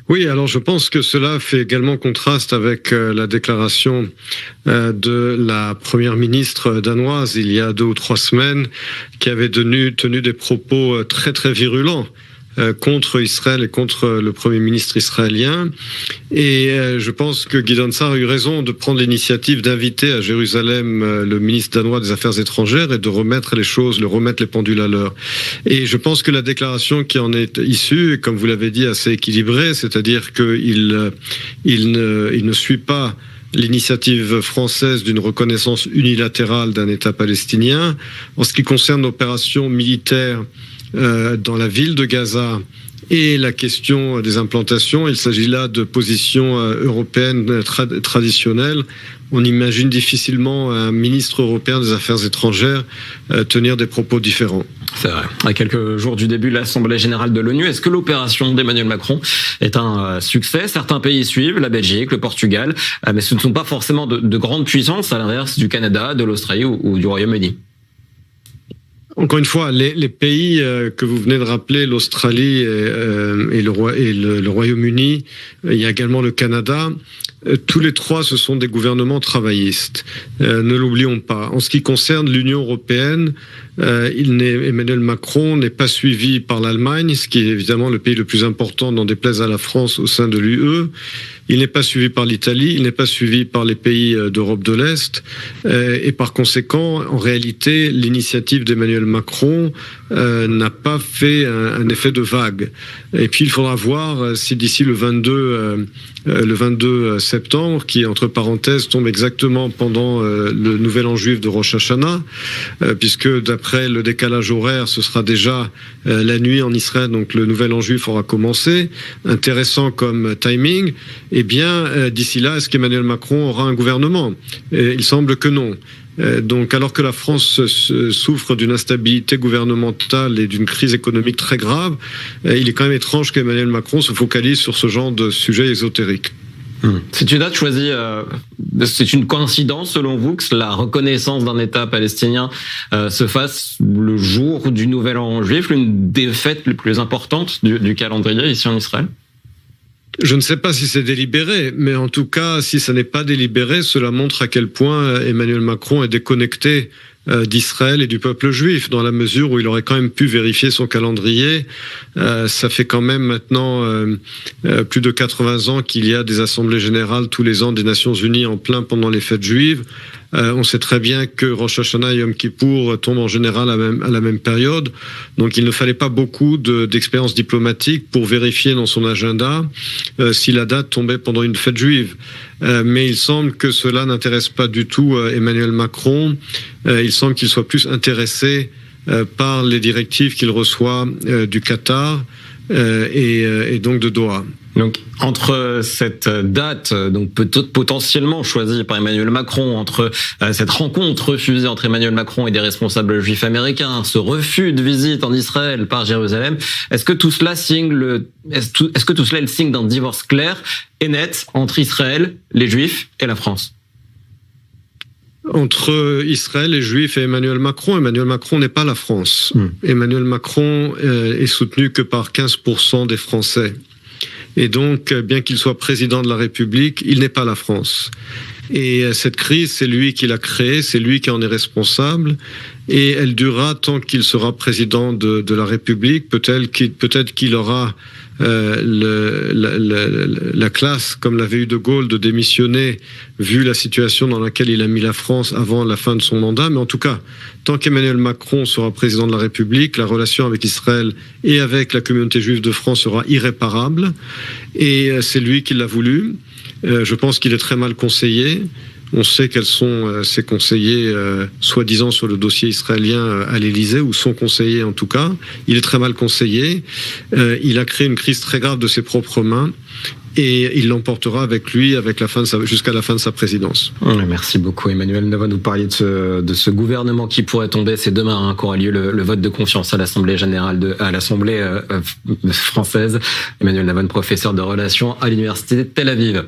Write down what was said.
Oui, alors je pense que cela fait également contraste avec la déclaration de la première ministre danoise il y a 2 ou 3 semaines, qui avait tenu des propos très très virulents contre Israël et contre le Premier ministre israélien. Et je pense que Gideon Sa'ar a eu raison de prendre l'initiative d'inviter à Jérusalem le ministre danois des Affaires étrangères et de remettre les pendules à l'heure. Et je pense que la déclaration qui en est issue est, comme vous l'avez dit, assez équilibrée, c'est-à-dire qu'il ne suit pas l'initiative française d'une reconnaissance unilatérale d'un État palestinien. En ce qui concerne l'opération militaire dans la ville de Gaza et la question des implantations, il s'agit là de positions européennes traditionnelles. On imagine difficilement un ministre européen des Affaires étrangères tenir des propos différents. C'est vrai. À quelques jours du début de l'Assemblée générale de l'ONU, est-ce que l'opération d'Emmanuel Macron est un succès? Certains pays suivent, la Belgique, le Portugal, mais ce ne sont pas forcément de grandes puissances, à l'inverse du Canada, de l'Australie ou du Royaume-Uni. Encore une fois, les pays que vous venez de rappeler, l'Australie et le Royaume-Uni, il y a également le Canada, tous les trois, ce sont des gouvernements travaillistes. Ne l'oublions pas. En ce qui concerne l'Union européenne, Emmanuel Macron n'est pas suivi par l'Allemagne, ce qui est évidemment le pays le plus important, n'en déplaise à la France, au sein de l'UE. Il n'est pas suivi par l'Italie, il n'est pas suivi par les pays d'Europe de l'Est. Et par conséquent, en réalité, l'initiative d'Emmanuel Macron n'a pas fait un effet de vague. Et puis, il faudra voir si d'ici le 22 septembre, qui, entre parenthèses, tombe exactement pendant le Nouvel An juif de Rosh Hashanah, puisque d'après le décalage horaire, ce sera déjà la nuit en Israël, donc le Nouvel An juif aura commencé. Intéressant comme timing. Eh bien, d'ici là, est-ce qu'Emmanuel Macron aura un gouvernement? Il semble que non. Donc, alors que la France souffre d'une instabilité gouvernementale et d'une crise économique très grave, il est quand même étrange qu'Emmanuel Macron se focalise sur ce genre de sujet ésotérique. C'est une date choisie, c'est une coïncidence selon vous que la reconnaissance d'un État palestinien se fasse le jour du Nouvel An juif, l'une des fêtes les plus importantes du calendrier ici en Israël? Je ne sais pas si c'est délibéré, mais en tout cas, si ça n'est pas délibéré, cela montre à quel point Emmanuel Macron est déconnecté d'Israël et du peuple juif, dans la mesure où il aurait quand même pu vérifier son calendrier. Ça fait quand même maintenant plus de 80 ans qu'il y a des assemblées générales tous les ans des Nations Unies en plein pendant les fêtes juives. On sait très bien que Rosh Hashanah et Yom Kippour tombent en général à la même période. Donc il ne fallait pas beaucoup d'expérience diplomatique pour vérifier dans son agenda si la date tombait pendant une fête juive. Mais il semble que cela n'intéresse pas du tout Emmanuel Macron. Il semble qu'il soit plus intéressé par les directives qu'il reçoit du Qatar et donc de Doha. Donc, entre cette date, donc potentiellement choisie par Emmanuel Macron, entre cette rencontre refusée entre Emmanuel Macron et des responsables juifs américains, ce refus de visite en Israël par Jérusalem, est-ce que tout cela est le signe d'un divorce clair et net entre Israël, les Juifs et la France? Entre Israël, les Juifs et Emmanuel Macron n'est pas la France. Emmanuel Macron est soutenu que par 15% des Français. Et donc, bien qu'il soit président de la République, il n'est pas la France. Et cette crise, c'est lui qui l'a créée, c'est lui qui en est responsable. Et elle durera tant qu'il sera président de la République. Peut-être qu'il aura la classe, comme l'avait eu De Gaulle, de démissionner, vu la situation dans laquelle il a mis la France avant la fin de son mandat. Mais en tout cas, tant qu'Emmanuel Macron sera président de la République, la relation avec Israël et avec la communauté juive de France sera irréparable. Et c'est lui qui l'a voulu. Je pense qu'il est très mal conseillé. On sait quels sont ses conseillers, soi-disant sur le dossier israélien à l'Élysée, ou son conseiller en tout cas. Il est très mal conseillé. Il a créé une crise très grave de ses propres mains. Et il l'emportera avec lui jusqu'à la fin de sa présidence. Merci beaucoup Emmanuel Navon. Vous parliez de ce gouvernement qui pourrait tomber. C'est demain qu'aura lieu le vote de confiance à l'Assemblée générale à l'Assemblée française. Emmanuel Navon, professeur de relations à l'Université de Tel Aviv.